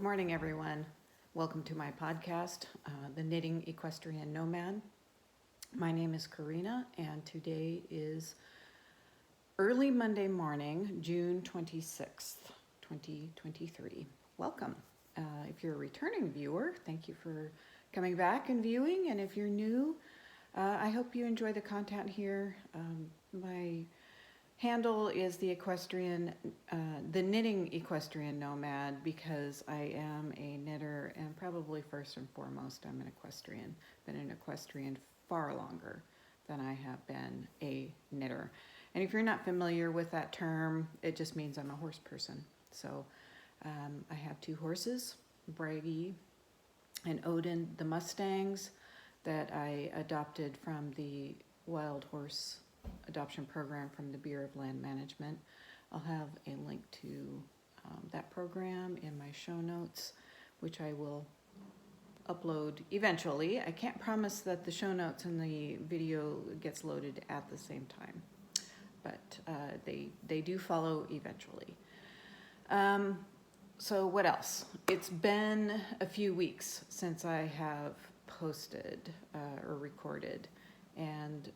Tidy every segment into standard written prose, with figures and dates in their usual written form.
Good morning, everyone. Welcome to my podcast, The Knitting Equestrian Nomad. My name is Karina, and today is early Monday morning, June 26th, 2023. Welcome. If you're a returning viewer, thank you for coming back and viewing. And if you're new, I hope you enjoy the content here. My handle is the knitting equestrian nomad, because I am a knitter, and probably first and foremost I'm an equestrian. Been an equestrian far longer than I have been a knitter. And if you're not familiar with that term, it just means I'm a horse person. So I have two horses, Bragi and Odin, the Mustangs, that I adopted from the wild horse adoption program from the Bureau of Land Management. I'll have a link to that program in my show notes, which I will upload eventually. I can't promise that the show notes and the video gets loaded at the same time, but they do follow eventually. So what else? It's been a few weeks since I have posted or recorded, and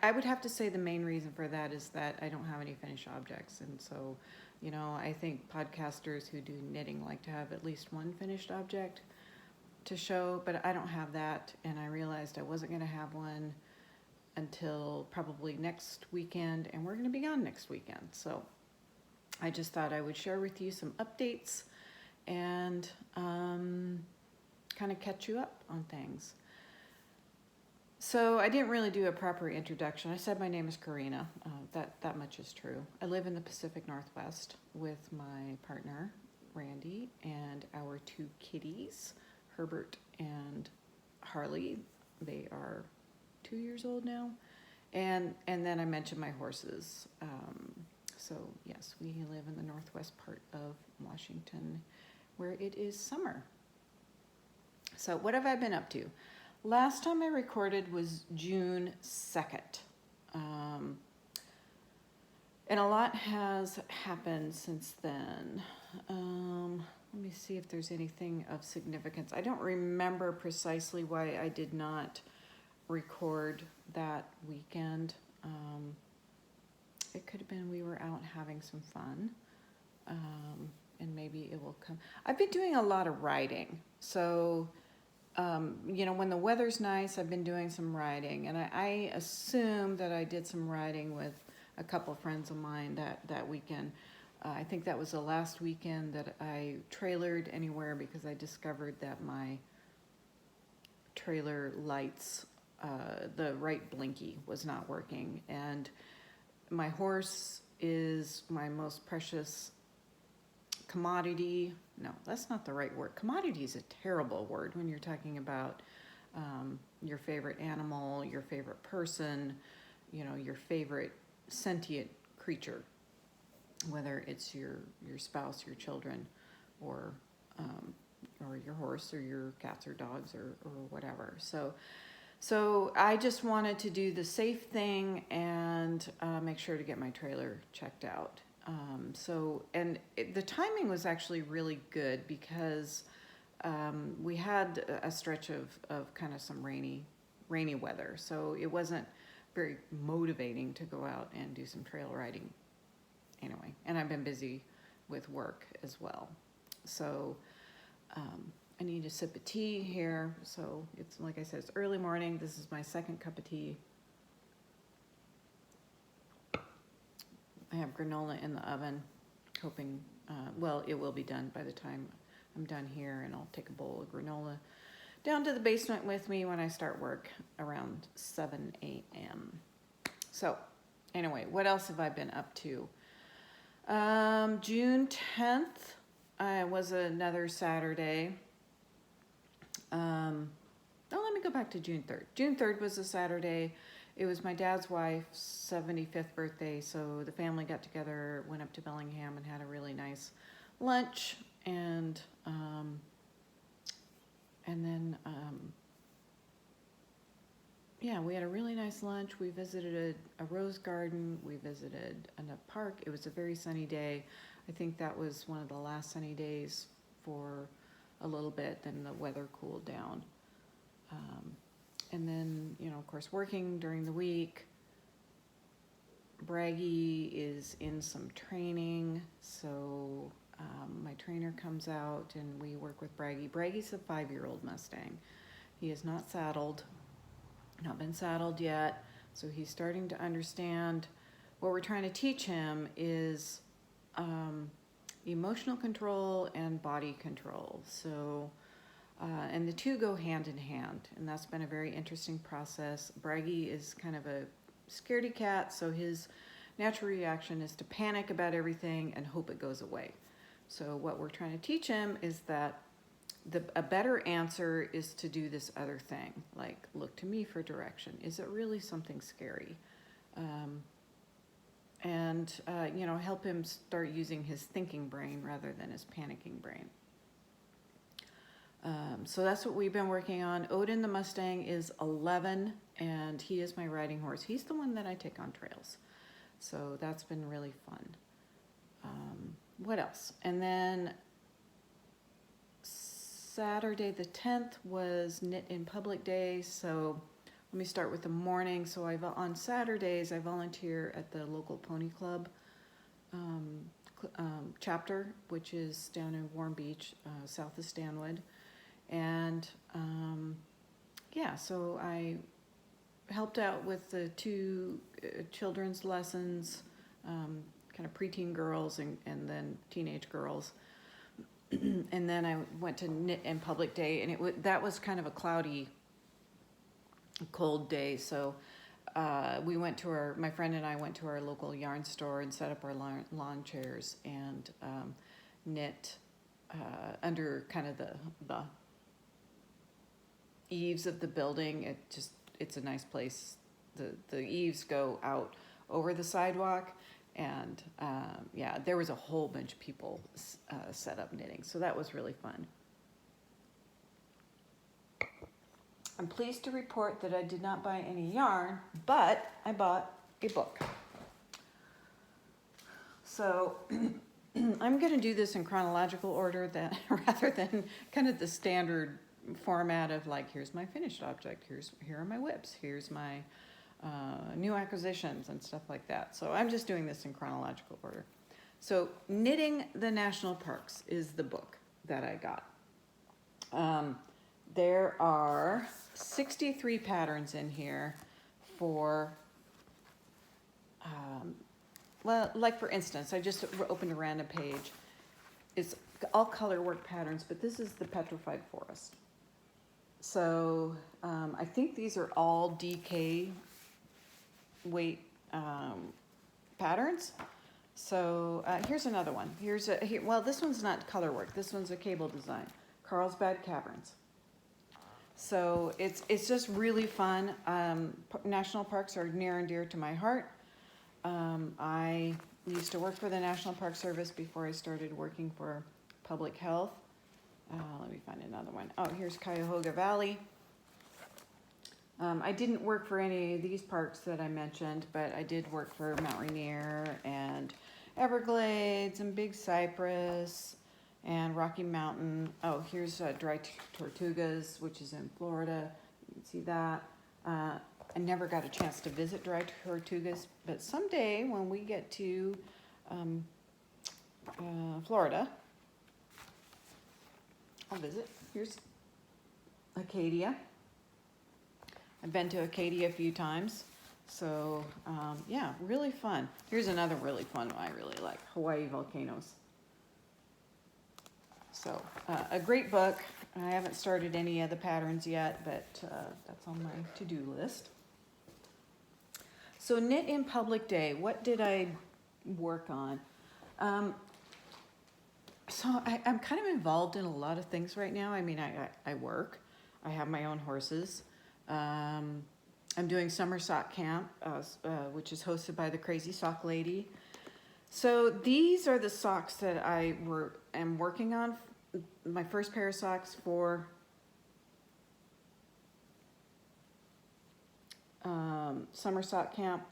I would have to say the main reason for that is that I don't have any finished objects. And so, I think podcasters who do knitting like to have at least one finished object to show, but I don't have that. And I realized I wasn't going to have one until probably next weekend, and we're going to be gone next weekend. So I just thought I would share with you some updates and kind of catch you up on things. So I didn't really do a proper introduction. I said my name is Karina. That much is true. I live in the Pacific Northwest with my partner, Randy, and our two kitties, Herbert and Harley. They are 2 years old now. And then I mentioned my horses. So yes, we live in the northwest part of Washington, where it is summer. So what have I been up to? Last time I recorded was June 2nd. And a lot has happened since then. Let me see if there's anything of significance. I don't remember precisely why I did not record that weekend. It could have been we were out having some fun. And maybe it will come. I've been doing a lot of riding. So when the weather's nice, I've been doing some riding, and I assume that I did some riding with a couple friends of mine that weekend. I think that was the last weekend that I trailered anywhere, because I discovered that my trailer lights, the right blinky was not working, and my horse is my most precious commodity. No, that's not the right word. Commodity is a terrible word when you're talking about your favorite animal, your favorite person, your favorite sentient creature, whether it's your spouse, your children, or your horse, or your cats or dogs, or whatever. So I just wanted to do the safe thing and make sure to get my trailer checked out. The timing was actually really good, because we had a stretch of kind of some rainy weather. So it wasn't very motivating to go out and do some trail riding anyway. And I've been busy with work as well. So I need a sip of tea here. So it's, like I said, it's early morning. This is my second cup of tea. I have granola in the oven, hoping, it will be done by the time I'm done here, and I'll take a bowl of granola down to the basement with me when I start work around 7 a.m. So anyway, what else have I been up to? June 10th was another Saturday. Let me go back to June 3rd. June 3rd was a Saturday. It was my dad's wife's 75th birthday, so the family got together, went up to Bellingham, and had a really nice lunch, and then we had a really nice lunch. We visited a rose garden. We visited a park. It was a very sunny day. I think that was one of the last sunny days for a little bit, then the weather cooled down. And then, you know, of course, working during the week. Bragi is in some training, so my trainer comes out and we work with Bragi. Bragi's a 5-year-old Mustang. He is not saddled, not been saddled yet, so he's starting to understand. What we're trying to teach him is emotional control and body control. So, and the two go hand in hand, and that's been a very interesting process. Bragi is kind of a scaredy cat, so his natural reaction is to panic about everything and hope it goes away. So what we're trying to teach him is that a better answer is to do this other thing, like look to me for direction. Is it really something scary? You know, help him start using his thinking brain rather than his panicking brain. So that's what we've been working on. Odin the Mustang is 11, and he is my riding horse. He's the one that I take on trails. So that's been really fun. What else? And then Saturday the 10th was Knit in Public Day. So let me start with the morning. So on Saturdays, I volunteer at the local pony club chapter, which is down in Warm Beach, south of Stanwood. And yeah, so I helped out with the 2 children's lessons, kind of preteen girls and then teenage girls. And then I went to Knit in Public Day, and that was kind of a cloudy, cold day. So we went to my friend and I went to our local yarn store and set up our lawn chairs and knit under kind of the eaves of the building. It's a nice place. The eaves go out over the sidewalk, and yeah, there was a whole bunch of people set up knitting, so that was really fun. I'm pleased to report that I did not buy any yarn, but I bought a book. So I'm going to do this in chronological order rather than kind of the standard format of like, here's my finished object, here are my whips, here's my new acquisitions and stuff like that. So I'm just doing this in chronological order. So Knitting the National Parks is the book that I got. There are 63 patterns in here for, well, like for instance, I just opened a random page. It's all color work patterns, but this is the Petrified Forest. So I think these are all DK weight patterns. So here's another one. Well, this one's not color work. This one's a cable design. Carlsbad Caverns. So it's just really fun. National parks are near and dear to my heart. I used to work for the National Park Service before I started working for public health. Let me find another one. Oh, here's Cuyahoga Valley. I didn't work for any of these parks that I mentioned, but I did work for Mount Rainier and Everglades and Big Cypress and Rocky Mountain. Oh, here's Dry Tortugas, which is in Florida. You can see that. I never got a chance to visit Dry Tortugas, but someday when we get to Florida, I'll visit. Here's Acadia. I've been to Acadia a few times. So yeah, really fun. Here's another really fun one I really like, Hawaii Volcanoes. So a great book. I haven't started any of the patterns yet, but that's on my to-do list. So Knit in Public Day, what did I work on? So I'm kind of involved in a lot of things right now. I mean, I work. I have my own horses. I'm doing summer sock camp, which is hosted by the Crazy Sock Lady. So these are the socks that I am working on. My first pair of socks for summer sock camp.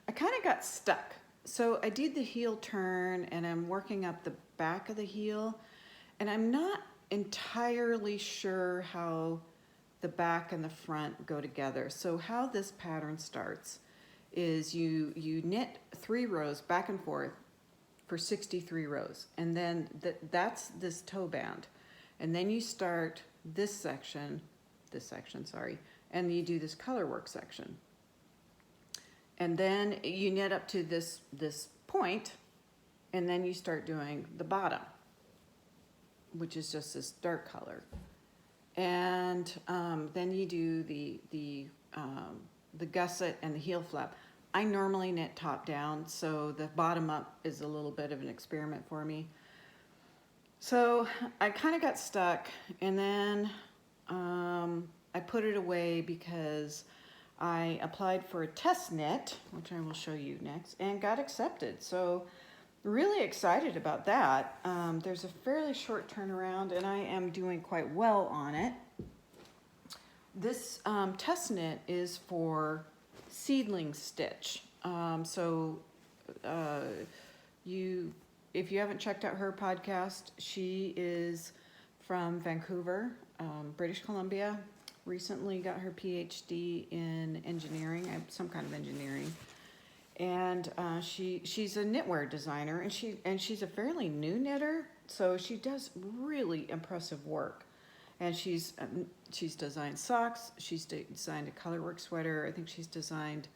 I kind of got stuck So I did the heel turn and I'm working up the back of the heel, and I'm not entirely sure how the back and the front go together. So how this pattern starts is you knit 3 rows back and forth for 63 rows, and then that's this toe band, and then you start this section, sorry, and you do this color work section, and then you knit up to this point, and then you start doing the bottom, which is just this dark color, and then you do the gusset and the heel flap. I normally knit top down, so the bottom up is a little bit of an experiment for me. So I kind of got stuck, and then I put it away because I applied for a test knit, which I will show you next, and got accepted. So really excited about that. There's a fairly short turnaround, and I am doing quite well on it. This test knit is for Seedling stitch. If you haven't checked out her podcast, she is from Vancouver, British Columbia. Recently got her PhD in engineering, some kind of engineering, and she's a knitwear designer, and she's a fairly new knitter, so she does really impressive work. And she's designed socks. She's designed a colorwork sweater. I think she's designed,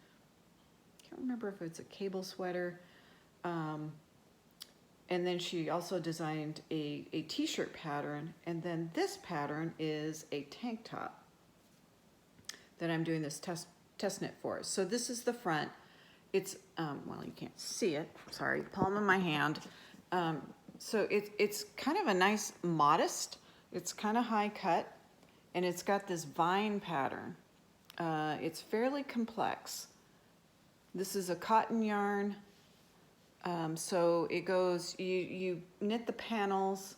I can't remember if it's a cable sweater. And then she also designed a t-shirt pattern. And then this pattern is a tank top that I'm doing this test knit for. So this is the front. It's, well, you can't see it. Sorry, palm of my hand. So it's kind of a nice modest. It's kind of high cut, and it's got this vine pattern. It's fairly complex. This is a cotton yarn. So it goes, you knit the panels,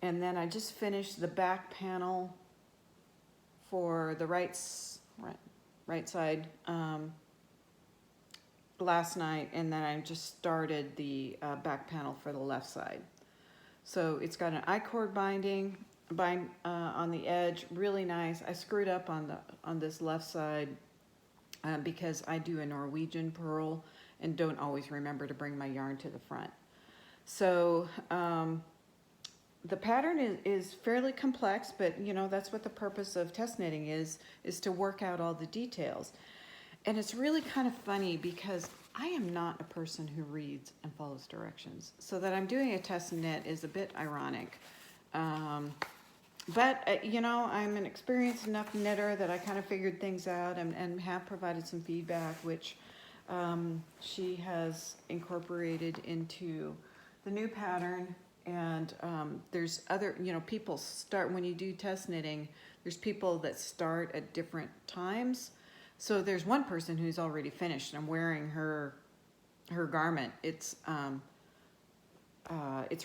and then I just finished the back panel for the right side last night, and then I just started the back panel for the left side. So it's got an I-cord binding on the edge, really nice. I screwed up on this left side because I do a Norwegian purl and don't always remember to bring my yarn to the front. So the pattern is fairly complex, but you know, that's what the purpose of test knitting is to work out all the details. And it's really kind of funny because I am not a person who reads and follows directions. So that I'm doing a test knit is a bit ironic. But you know, I'm an experienced enough knitter that I kind of figured things out and have provided some feedback, which she has incorporated into the new pattern. And there's other, you know, people start, when you do test knitting, there's people that start at different times. So there's one person who's already finished. I'm wearing her garment. It's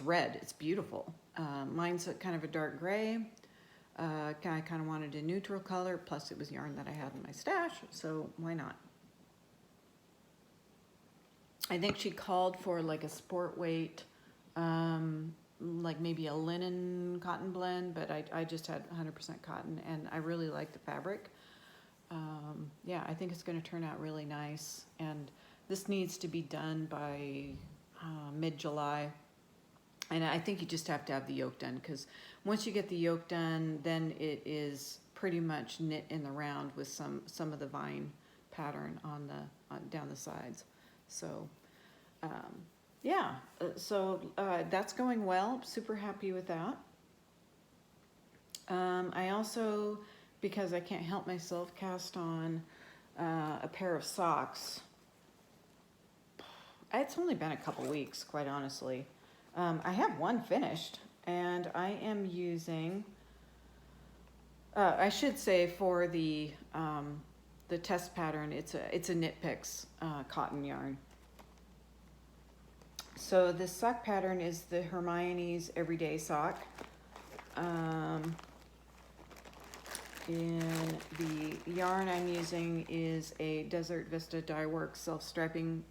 red. It's beautiful. Mine's kind of a dark gray. I kind of wanted a neutral color. Plus, it was yarn that I had in my stash, so why not? I think she called for like a sport weight, like maybe a linen cotton blend, but I just had 100% cotton, and I really like the fabric. Yeah, I think it's going to turn out really nice, and this needs to be done by mid-July. And I think you just have to have the yoke done, because once you get the yoke done, then it is pretty much knit in the round with some of the vine pattern on down the sides. So yeah, so that's going well. Super happy with that. I also, because I can't help myself, cast on a pair of socks. It's only been a couple weeks, quite honestly. I have one finished, and I am using, I should say, for the test pattern, it's a Knit Picks cotton yarn. So this sock pattern is the Hermione's Everyday Sock. And the yarn I'm using is a Desert Vista Dye Works self-striping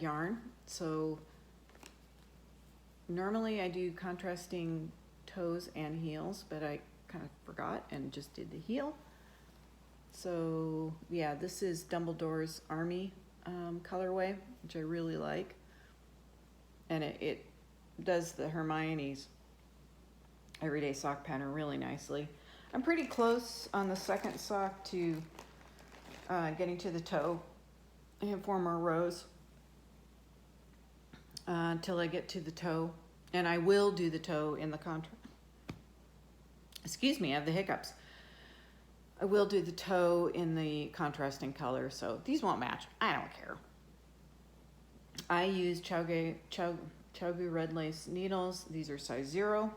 yarn. So normally I do contrasting toes and heels, but I kind of forgot and just did the heel. So yeah, this is Dumbledore's Army colorway, which I really like. And it does the Hermione's everyday sock pattern really nicely. I'm pretty close on the second sock to getting to the toe. I have 4 more rows until I get to the toe. And I will do the toe in the contrast. Excuse me, I have the hiccups. I will do the toe in the contrasting color, so these won't match. I don't care. I use Chogu red lace needles. These are size 0,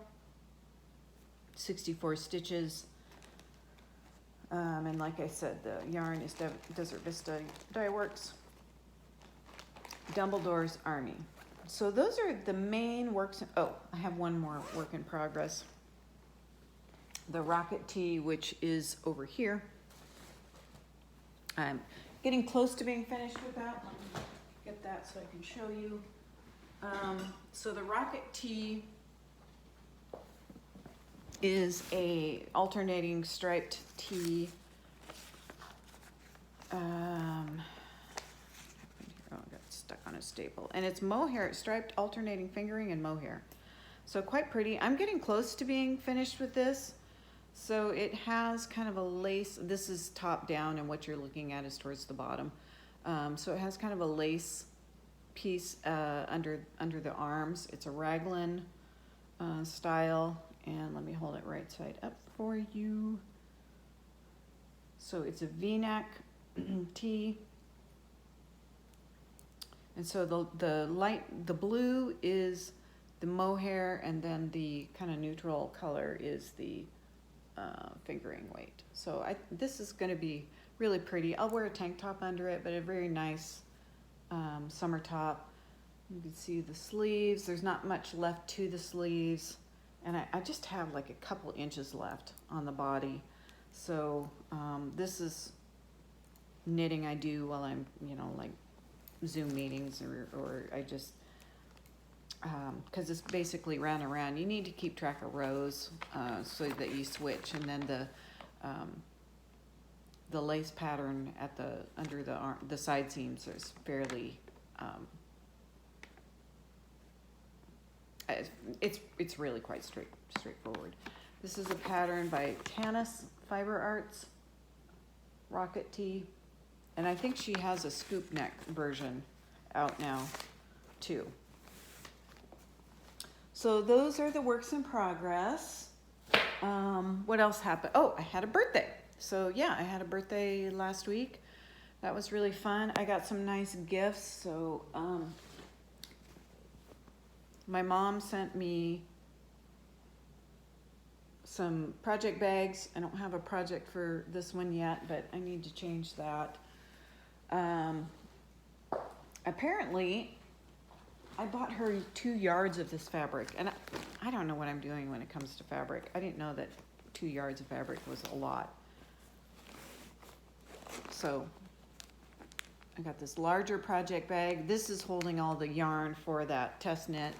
64 stitches. And like I said, the yarn is Desert Vista Dye Works. Dumbledore's Army. So those are the main works. Oh, I have one more work in progress. The Rocket Tee, which is over here. I'm getting close to being finished with that. Let me get that so I can show you. So the Rocket Tee is a alternating striped tee. Oh, I got stuck on a staple. And it's mohair, striped alternating fingering and mohair. So quite pretty. I'm getting close to being finished with this. So it has kind of a lace, this is top down and what you're looking at is towards the bottom. So it has kind of a lace piece under the arms. It's a raglan style, and let me hold it right side up for you. So it's a V-neck tee. And so the blue is the mohair, and then the kind of neutral color is the fingering weight. So this is going to be really pretty. I'll wear a tank top under it, but a very nice summer top. You can see the sleeves. There's not much left to the sleeves, and I just have like a couple inches left on the body. So this is knitting I do while I'm, like Zoom meetings, or I just because it's basically round and round. You need to keep track of rows so that you switch, and then the lace pattern at under the side seams is fairly it's really quite straightforward. This is a pattern by Tanis Fiber Arts, Rocket Tee, and I think she has a scoop neck version out now too. So those are the works in progress. What else happened? Oh, I had a birthday. So yeah, I had a birthday last week. That was really fun. I got some nice gifts. So my mom sent me some project bags. I don't have a project for this one yet, but I need to change that. Apparently, I bought her 2 yards of this fabric, and I don't know what I'm doing when it comes to fabric. I didn't know that 2 yards of fabric was a lot. So I got this larger project bag. This is holding all the yarn for that test knit.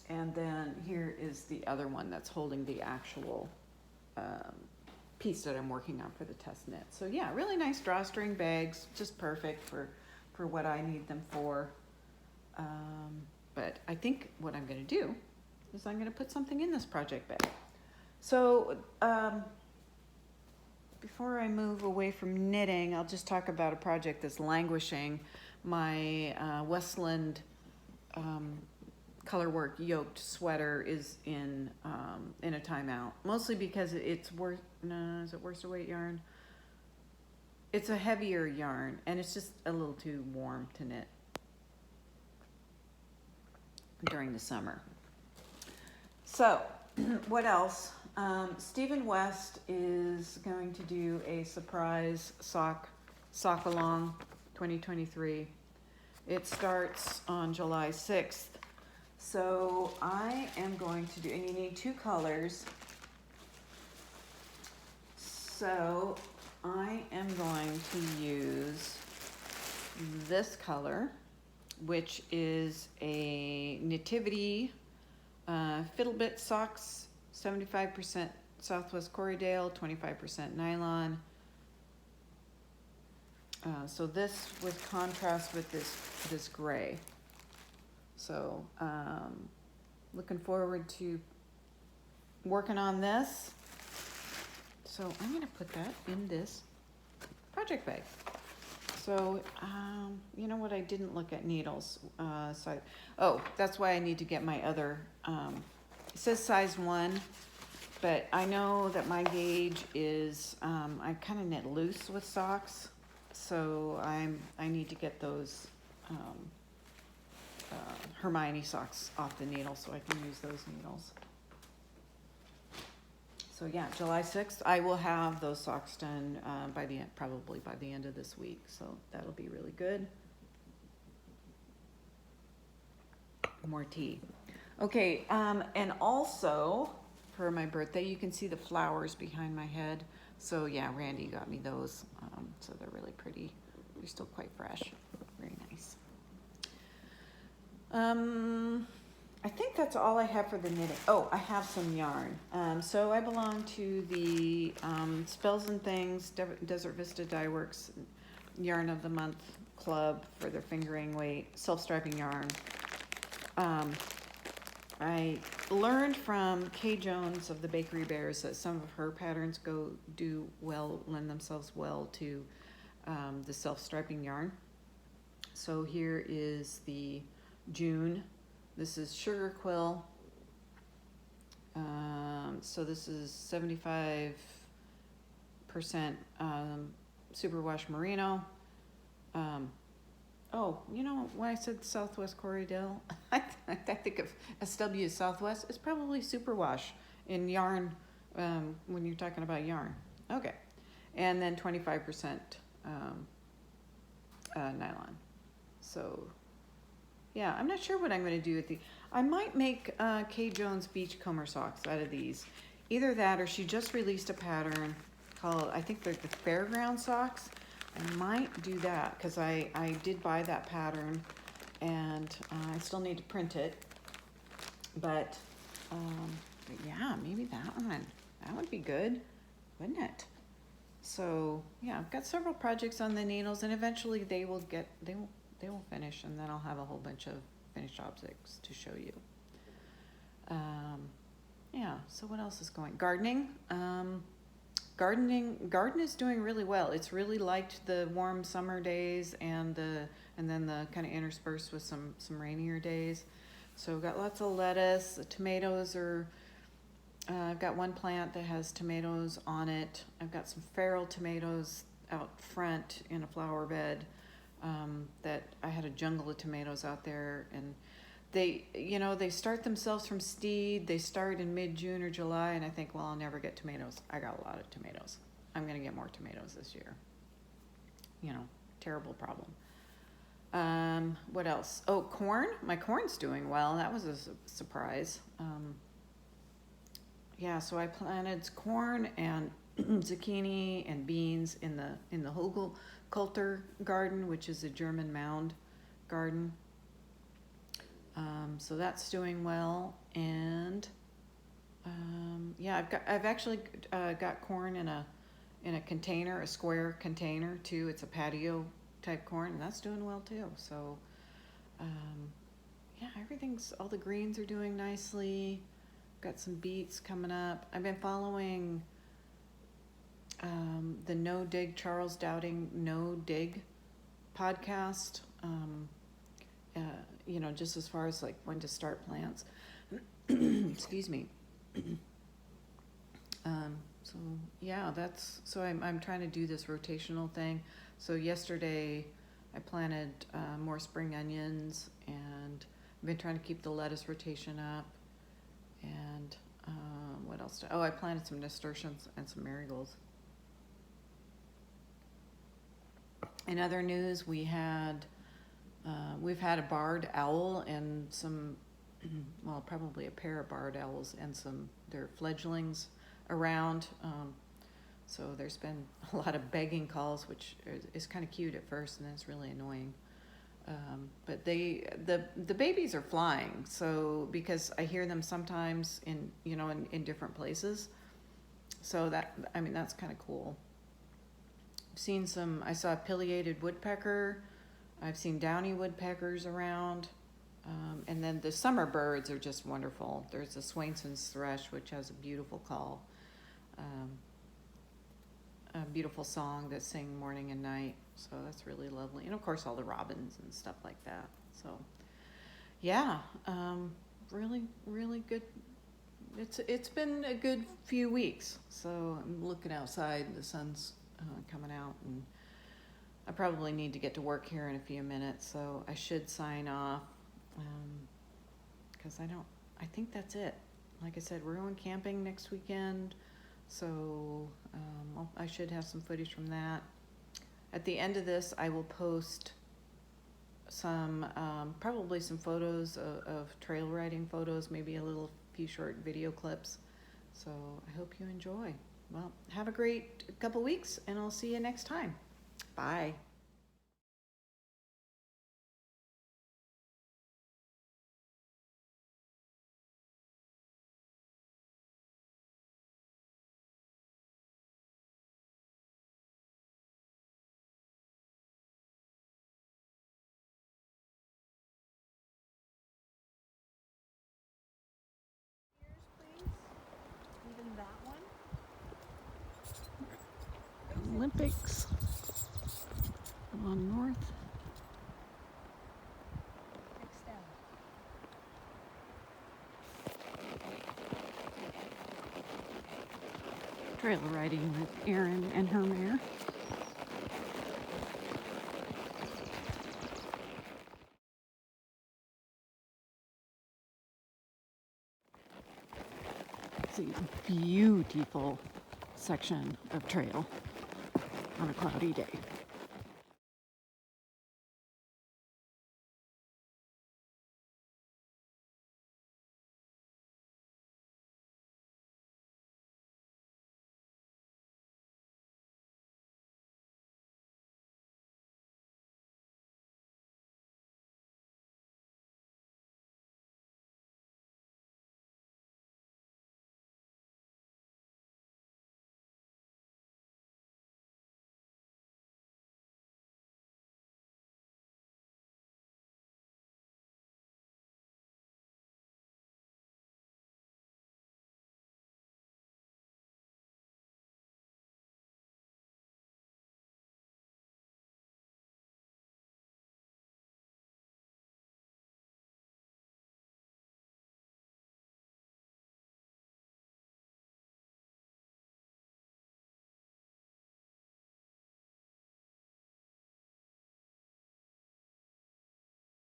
And then here is the other one that's holding the actual piece that I'm working on for the test knit. So yeah, really nice drawstring bags, just perfect for what I need them for. But I think what I'm going to do is I'm going to put something in this project bag. So before I move away from knitting, I'll just talk about a project that's languishing. My Westland colorwork yoked sweater is in a timeout, mostly because it's is it worsted weight yarn? It's a heavier yarn, and it's just a little too warm to knit during the summer. So what else? Stephen West is going to do a surprise sock along 2023. It starts on July 6th. So I am going to do, and you need 2 colors. So I am going to use this color, which is a Nativity Fiddlebit Socks, 75% Southwest Corriedale, 25% nylon. So this with contrast with this gray. So looking forward to working on this. So I'm going to put that in this project bag. So, you know what, I didn't look at needles. That's why I need to get my other, it says size 1, but I know that my gauge is, I kind of knit loose with socks. So I need to get those Hermione socks off the needle so I can use those needles. So yeah, July 6th, I will have those socks done probably by the end of this week. So that'll be really good. More tea. Okay, and also for my birthday, you can see the flowers behind my head. So yeah, Randy got me those. So they're really pretty. They're still quite fresh. Very nice. I think that's all I have for the knitting. Oh, I have some yarn. So I belong to the Spells and Things Desert Vista Dye Works Yarn of the Month Club for their fingering weight self-striping yarn. I learned from Kay Jones of the Bakery Bears that some of her patterns lend themselves well to the self-striping yarn. So here is the June. This is Sugar Quill. So this is 75% superwash merino. You know, when I said Southwest Corriedale, I think of SW Southwest. It's probably superwash in yarn when you're talking about yarn. Okay. And then 25% nylon. So yeah, I'm not sure what I'm going to do with I might make Kay Jones Beachcomber socks out of these. Either that or she just released a pattern called, I think they're the Fairground socks. I might do that because I did buy that pattern and I still need to print it. But yeah, maybe that one. That would be good, wouldn't it? So yeah, I've got several projects on the needles and eventually they will finish and then I'll have a whole bunch of finished objects to show you. Yeah, so what else is going? Gardening. Garden is doing really well. It's really liked the warm summer days and then the kind of interspersed with some rainier days. So we've got lots of lettuce. The tomatoes are, I've got one plant that has tomatoes on it. I've got some feral tomatoes out front in a flower bed. That I had a jungle of tomatoes out there, and they start themselves from seed. They start in mid-June or July, and I think, well, I'll never get tomatoes. I got a lot of tomatoes. I'm going to get more tomatoes this year. Terrible problem. What else? Oh, corn. My corn's doing well. That was a surprise. Yeah, so I planted corn and zucchini and beans in the Hugelkultur garden, which is a German mound garden. So that's doing well, and yeah, I've actually got corn in a container, a square container too. It's a patio type corn, and that's doing well too. So yeah, all the greens are doing nicely. Got some beets coming up. I've been following the No Dig, Charles Dowding No Dig podcast, just as far as like when to start plants. Excuse me. So yeah, I'm trying to do this rotational thing. So yesterday I planted more spring onions, and I've been trying to keep the lettuce rotation up. And what else? I planted some nasturtiums and some marigolds. In other news, we've had a barred owl and some, probably a pair of barred owls and their fledglings around. So there's been a lot of begging calls, which is kind of cute at first, and then it's really annoying. But the babies are flying, so because I hear them sometimes in different places. So that's kind of cool. I saw a pileated woodpecker. I've seen downy woodpeckers around. And then the summer birds are just wonderful. There's a Swainson's thrush, which has a beautiful call, a beautiful song that sing morning and night. So that's really lovely. And of course, all the robins and stuff like that. So yeah, really, really good. It's been a good few weeks. So I'm looking outside, the sun's coming out, and I probably need to get to work here in a few minutes. So I should sign off. Because I think that's it. Like I said, we're going camping next weekend, so I should have some footage from that. At the end of this, I will post probably some photos of trail riding photos, maybe a few short video clips. So I hope you enjoy. Well, have a great couple weeks, and I'll see you next time. Bye. Even that one. Olympics on north. Extend. Trail riding with Erin and her mare. It's a beautiful section of trail on a cloudy day.